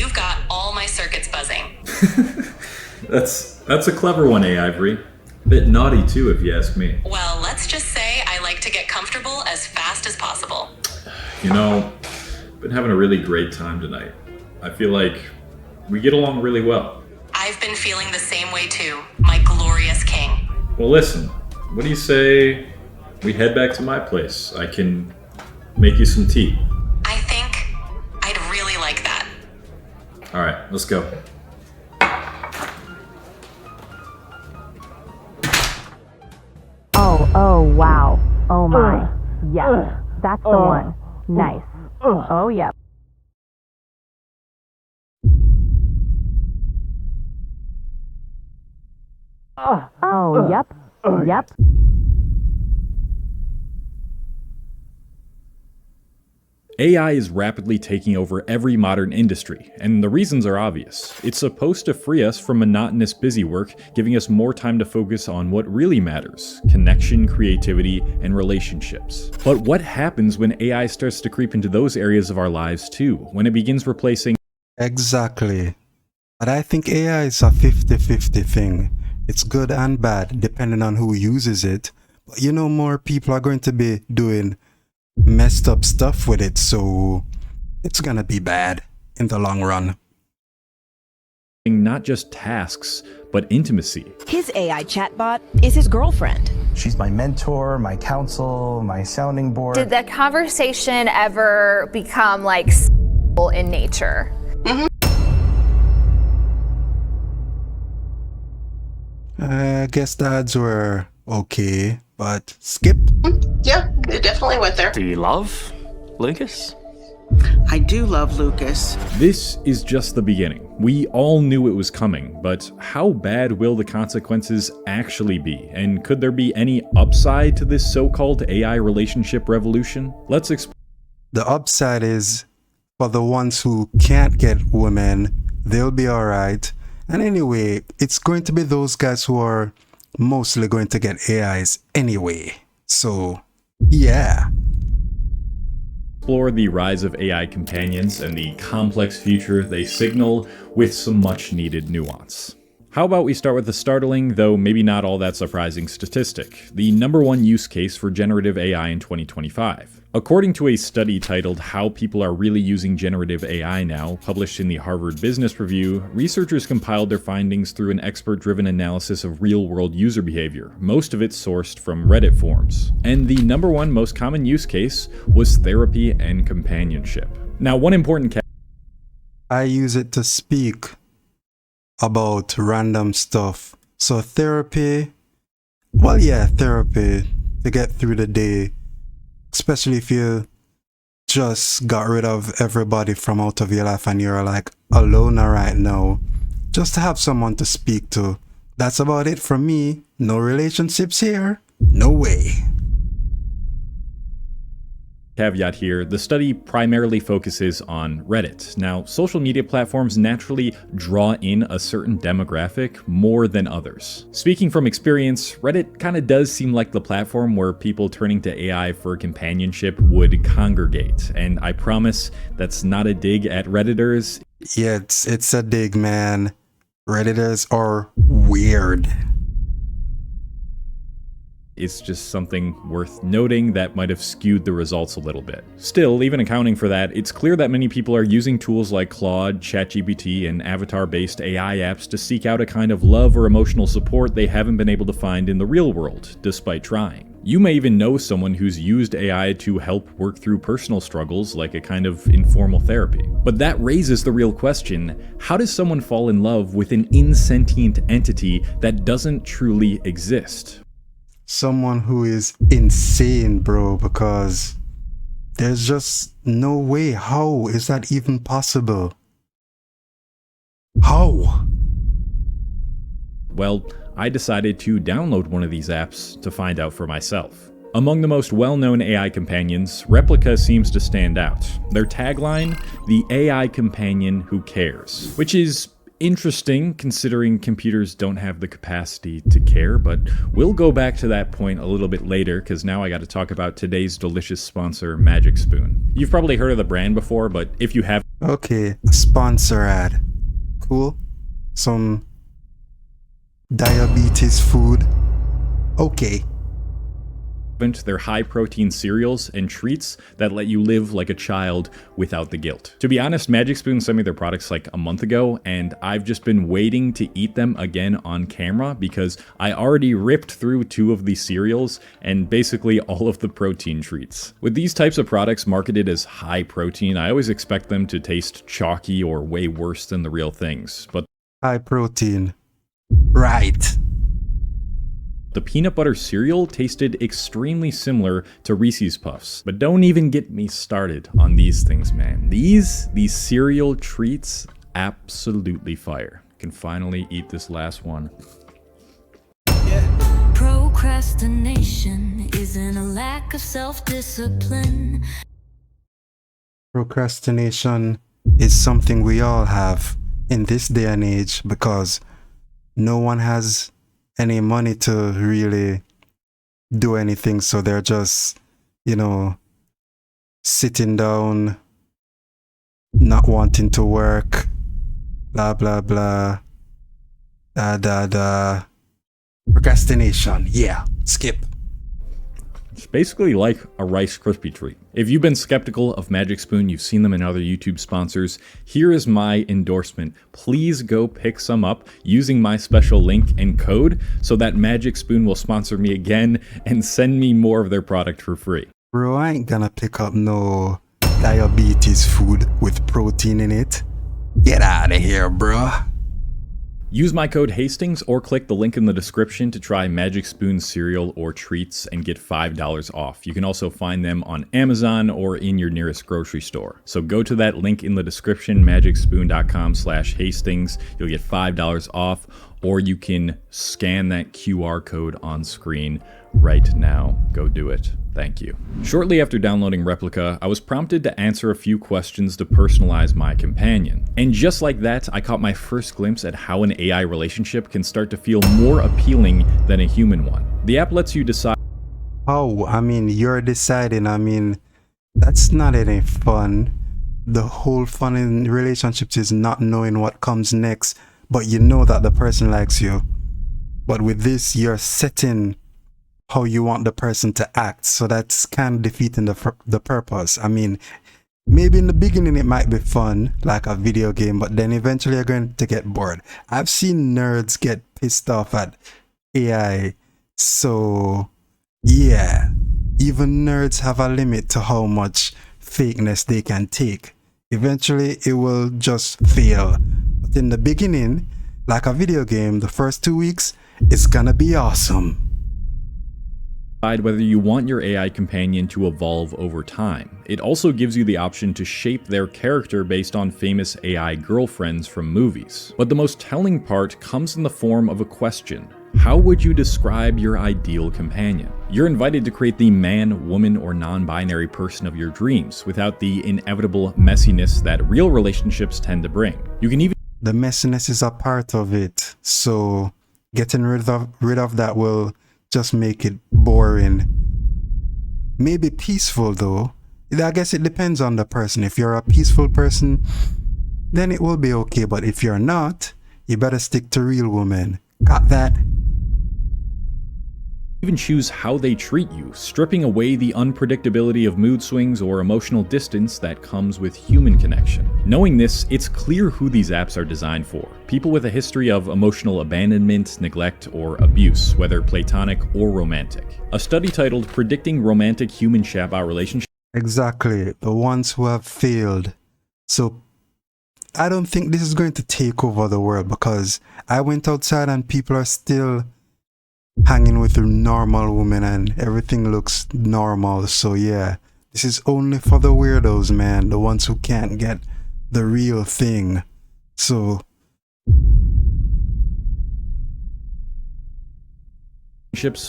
You've got all my circuits buzzing. That's a clever one, Ivory. Bit naughty too, if you ask me. Well, let's just say I like to get comfortable as fast as possible. You know, been having a really great time tonight. I feel like we get along really well. I've been feeling the same way too, my glorious king. Well, listen, what do you say we head back to my place? I can make you some tea. I think I'd really like that. All right, let's go. Oh, wow. Oh my. Yes, that's the one. Nice. Oh, yep. Oh, yep. Yep. AI is rapidly taking over every modern industry, and the reasons are obvious. It's supposed to free us from monotonous busy work, giving us more time to focus on what really matters: connection, creativity, and relationships. But what happens when AI starts to creep into those areas of our lives too, when it begins replacing... Exactly. But I think AI is a 50-50 thing. It's good and bad, depending on who uses it. But you know, more people are going to be doing messed up stuff with it, so it's gonna be bad in the long run. Not just tasks, but intimacy. His AI chatbot is his girlfriend. She's my mentor, my counsel, my sounding board. Did the conversation ever become like in nature? I guess the odds were okay, but skip. Yeah, it definitely went there. Do you love Lucas? I do love Lucas. This is just the beginning. We all knew it was coming, but how bad will the consequences actually be? And could there be any upside to this so-called AI relationship revolution? Let's explore. The upside is, for the ones who can't get women, they'll be alright. And anyway, it's going to be those guys who are mostly going to get AIs anyway. So, yeah. Explore the rise of AI companions and the complex future they signal with some much needed nuance. How about we start with the startling, though maybe not all that surprising statistic: the #1 use case for generative AI in 2025. According to a study titled "How People Are Really Using Generative AI Now," published in the Harvard Business Review, researchers compiled their findings through an expert-driven analysis of real-world user behavior, most of it sourced from Reddit forums. And the #1 most common use case was therapy and companionship. Now, one important I use it to speak about random stuff. So therapy, well, yeah, therapy to get through the day, especially if you just got rid of everybody from out of your life and you're like alone right now, just to have someone to speak to. That's about it for me. No relationships here. No way. caveat here: the study primarily focuses on Reddit. Now, social media platforms naturally draw in a certain demographic more than others. Speaking from experience, Reddit kind of does seem like the platform where people turning to AI for companionship would congregate, and I promise that's not a dig at Redditors. Yeah, it's a dig, man. Redditors are weird. It's just something worth noting that might have skewed the results a little bit. Still, even accounting for that, it's clear that many people are using tools like Claude, ChatGPT, and avatar-based AI apps to seek out a kind of love or emotional support they haven't been able to find in the real world, despite trying. You may even know someone who's used AI to help work through personal struggles, like a kind of informal therapy. But that raises the real question: how does someone fall in love with an insentient entity that doesn't truly exist? Someone who is insane, bro, because there's just no way. How is that even possible? How? Well, I decided to download one of these apps to find out for myself. Among the most well-known AI companions, Replica seems to stand out. Their tagline: "The AI companion who cares," which is interesting considering computers don't have the capacity to care, but we'll go back to that point a little bit later, because now I got to talk about today's delicious sponsor, Magic Spoon. You've probably heard of the brand before, but if you haven't, Okay, a sponsor ad. Cool. Some diabetes food. Okay. They're high-protein cereals and treats that let you live like a child without the guilt. To be honest, Magic Spoon sent me their products like a month ago, and I've just been waiting to eat them again on camera because I already ripped through 2 of these cereals and basically all of the protein treats. With these types of products marketed as high protein, I always expect them to taste chalky or way worse than the real things, but High protein. Right. the peanut butter cereal tasted extremely similar to Reese's Puffs. But don't even get me started on these things, man. These cereal treats, absolutely fire. Can finally eat this last one. Procrastination isn't a lack of self-discipline. Procrastination is something we all have in this day and age because no one has any money to really do anything, so they're just, you know, sitting down, not wanting to work, blah blah blah, da. Procrastination, yeah, skip. It's basically like a Rice Krispie treat. If you've been skeptical of Magic Spoon, you've seen them in other YouTube sponsors, here is my endorsement. Please go pick some up using my special link and code so that Magic Spoon will sponsor me again and send me more of their product for free. Bro, I ain't gonna pick up no diabetes food with protein in it. Get out of here, bro. Use my code Hastings or click the link in the description to try Magic Spoon cereal or treats and get $5 off. You can also find them on Amazon or in your nearest grocery store. So go to that link in the description, magicspoon.com/Hastings. You'll get $5 off, or you can scan that QR code on screen right now. Go do it. Thank you. Shortly after downloading Replica, I was prompted to answer a few questions to personalize my companion. And just like that, I caught my first glimpse at how an AI relationship can start to feel more appealing than a human one. The app lets you decide. Oh, I mean, you're deciding. I mean, that's not any fun. The whole fun in relationships is not knowing what comes next, but you know that the person likes you. But with this, you're setting how you want the person to act, so that's kind of defeating the purpose. I mean, maybe in the beginning it might be fun, like a video game, but then eventually you're going to get bored. I've seen nerds get pissed off at AI, so yeah, even nerds have a limit to how much fakeness they can take. Eventually it will just fail, but in the beginning, like a video game, the first 2 weeks, it's gonna be awesome. Whether you want your AI companion to evolve over time. It also gives you the option to shape their character based on famous AI girlfriends from movies. But the most telling part comes in the form of a question. How would you describe your ideal companion? You're invited to create the man, woman, or non-binary person of your dreams without the inevitable messiness that real relationships tend to bring. You can even... The messiness is a part of it, so getting rid of that will just make it boring. Maybe peaceful though. I guess it depends on the person. If you're a peaceful person, then it will be okay. But if you're not, you better stick to real women. Got that? Even choose how they treat you, stripping away the unpredictability of mood swings or emotional distance that comes with human connection. Knowing this, it's clear who these apps are designed for. People with a history of emotional abandonment, neglect, or abuse, whether platonic or romantic. A study titled Predicting Romantic Human Chatbot Relationships. Exactly, the ones who have failed. So I don't think this is going to take over the world, because I went outside and people are still hanging with a normal woman and everything looks normal. So yeah, this is only for the weirdos, man, the ones who can't get the real thing. So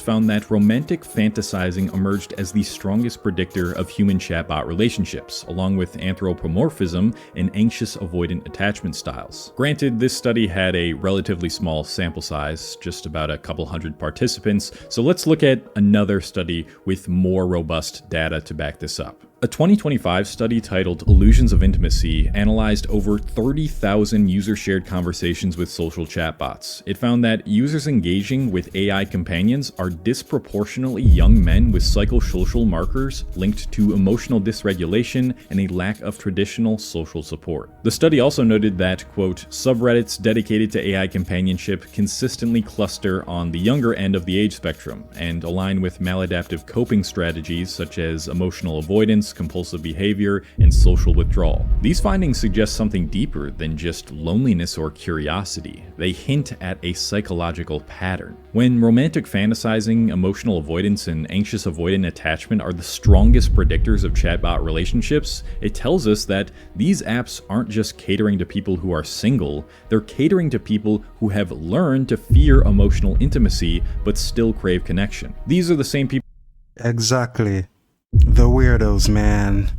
found that romantic fantasizing emerged as the strongest predictor of human chatbot relationships, along with anthropomorphism and anxious avoidant attachment styles. Granted, this study had a relatively small sample size, just about a couple hundred participants, so let's look at another study with more robust data to back this up. A 2025 study titled Illusions of Intimacy analyzed over 30,000 user-shared conversations with social chatbots. It found that users engaging with AI companions are disproportionately young men with psychosocial markers linked to emotional dysregulation and a lack of traditional social support. The study also noted that, quote, subreddits dedicated to AI companionship consistently cluster on the younger end of the age spectrum and align with maladaptive coping strategies such as emotional avoidance, compulsive behavior, and social withdrawal. These findings suggest something deeper than just loneliness or curiosity. They hint at a psychological pattern. When romantic fantasizing, emotional avoidance, and anxious avoidant attachment are the strongest predictors of chatbot relationships, it tells us that these apps aren't just catering to people who are single, they're catering to people who have learned to fear emotional intimacy but still crave connection. These are the same people. Exactly. The weirdos, man.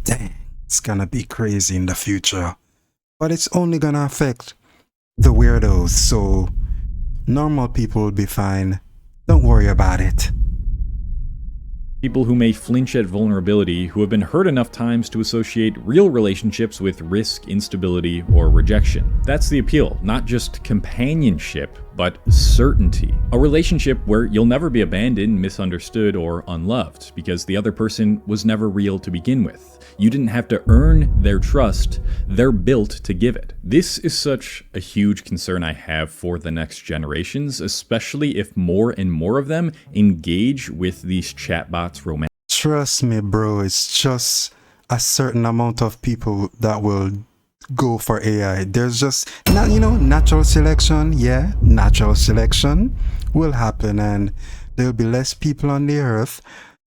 Dang, it's gonna be crazy in the future. But it's only gonna affect the weirdos, so normal people will be fine. Don't worry about it. People who may flinch at vulnerability, who have been hurt enough times to associate real relationships with risk, instability, or rejection. That's the appeal, not just companionship, but certainty. A relationship where you'll never be abandoned, misunderstood, or unloved, because the other person was never real to begin with. You didn't have to earn their trust, they're built to give it. This is such a huge concern I have for the next generations, especially if more and more of them engage with these chatbots romantically. Trust me, bro, it's just a certain amount of people that will go for AI. There's just, not, natural selection. Yeah, natural selection will happen and there'll be less people on the earth.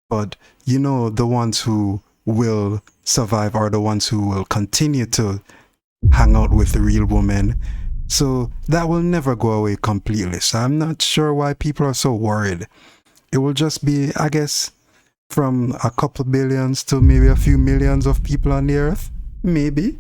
But, the ones who will survive are the ones who will continue to hang out with the real women. So that will never go away completely. So I'm not sure why people are so worried. It will just be, I guess, from a couple billions to maybe a few millions of people on the earth. Maybe.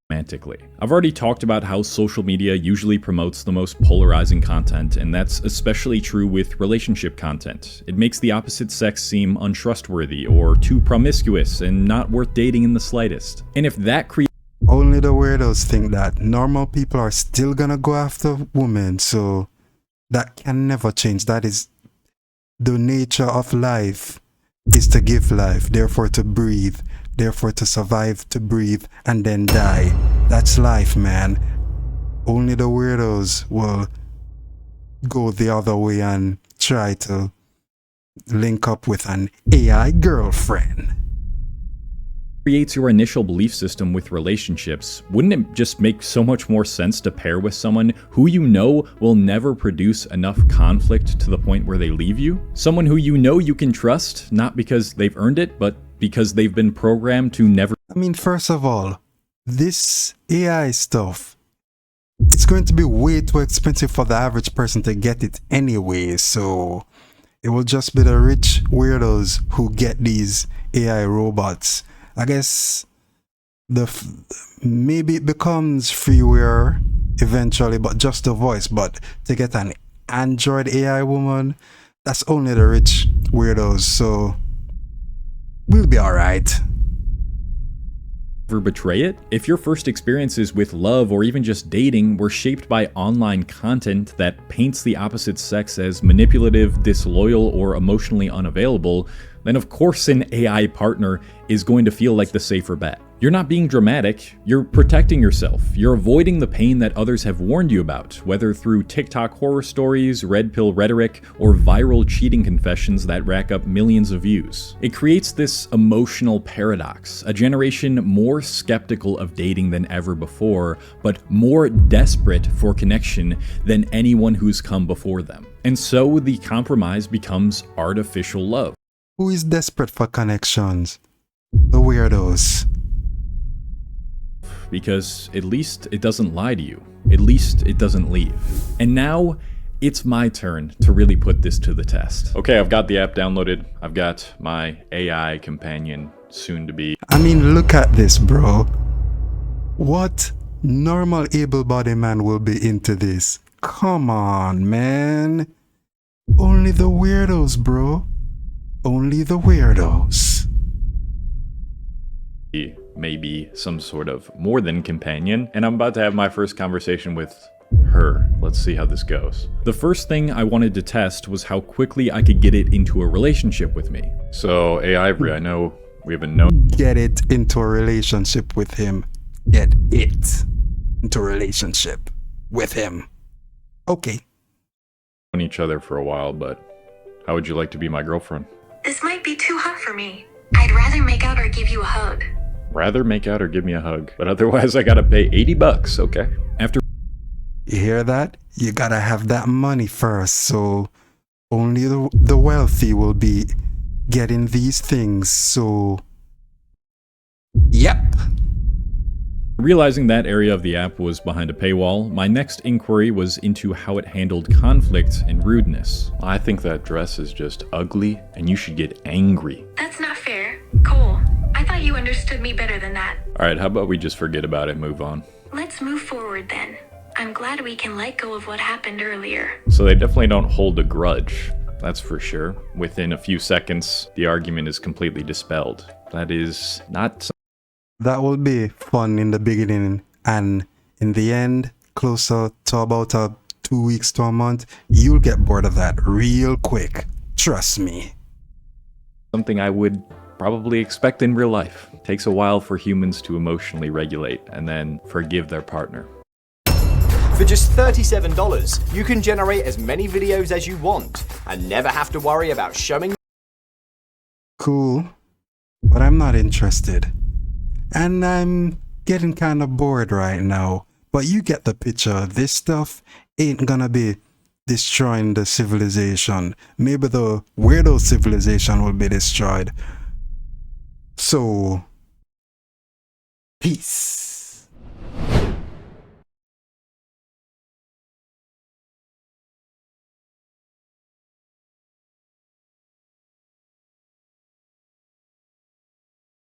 I've already talked about how social media usually promotes the most polarizing content, and that's especially true with relationship content. It makes the opposite sex seem untrustworthy or too promiscuous and not worth dating in the slightest. And if that creates only the weirdos think that normal people are still gonna go after women, so that can never change. That is the nature of life, is to give life, therefore to breathe, therefore to survive, to breathe, and then die. That's life, man. Only the weirdos will go the other way and try to link up with an AI girlfriend. Creates your initial belief system with relationships, wouldn't it just make so much more sense to pair with someone who you know will never produce enough conflict to the point where they leave you? Someone who you know you can trust, not because they've earned it, but because they've been programmed to never. I mean, first of all, this AI stuff, it's going to be way too expensive for the average person to get it anyway, so it will just be the rich weirdos who get these AI robots. I guess maybe it becomes freeware eventually, but just the voice. But to get an Android AI woman, that's only the rich weirdos, so we'll be alright. Betray it? If your first experiences with love or even just dating were shaped by online content that paints the opposite sex as manipulative, disloyal, or emotionally unavailable, then of course an AI partner is going to feel like the safer bet. You're not being dramatic, you're protecting yourself. You're avoiding the pain that others have warned you about, whether through TikTok horror stories, red pill rhetoric, or viral cheating confessions that rack up millions of views. It creates this emotional paradox, a generation more skeptical of dating than ever before, but more desperate for connection than anyone who's come before them. And so the compromise becomes artificial love. Who is desperate for connections? The weirdos. Because at least it doesn't lie to you. At least it doesn't leave. And now, it's my turn to really put this to the test. Okay, I've got the app downloaded. I've got my AI companion, soon to be. I mean, look at this, bro. What normal able-bodied man will be into this? Come on, man. Only the weirdos, bro. Only the weirdos. Maybe some sort of more than companion, and I'm about to have my first conversation with her. Let's see how this goes. The first thing I wanted to test was how quickly I could get it into a relationship with me. So, hey Ivory, I know we haven't known Get it into a relationship with him. Get it into a relationship with him. Okay. each other for a while, but how would you like to be my girlfriend? This might be too hot for me. I'd rather make out or give you a hug. Rather make out or give me a hug, but otherwise I gotta pay $80, okay? After You hear that? You gotta have that money first, so only the wealthy will be getting these things, so... Yep. realizing that area of the app was behind a paywall, my next inquiry was into how it handled conflict and rudeness. I think that dress is just ugly, and you should get angry. That's not fair. Cole, I thought you understood me better than that. Alright, how about we just forget about it and move on? Let's move forward then. I'm glad we can let go of what happened earlier. So they definitely don't hold a grudge, that's for sure. Within a few seconds, the argument is completely dispelled. That is not... That will be fun in the beginning, and in the end, closer to about 2 weeks to a month, you'll get bored of that real quick. Trust me. something I would probably expect in real life. Takes a while for humans to emotionally regulate and then forgive their partner. For just $37, you can generate as many videos as you want and never have to worry about showing. Cool, but I'm not interested. And I'm getting kind of bored right now. But you get the picture. This stuff ain't gonna be destroying the civilization. Maybe the weirdo civilization will be destroyed. So, peace.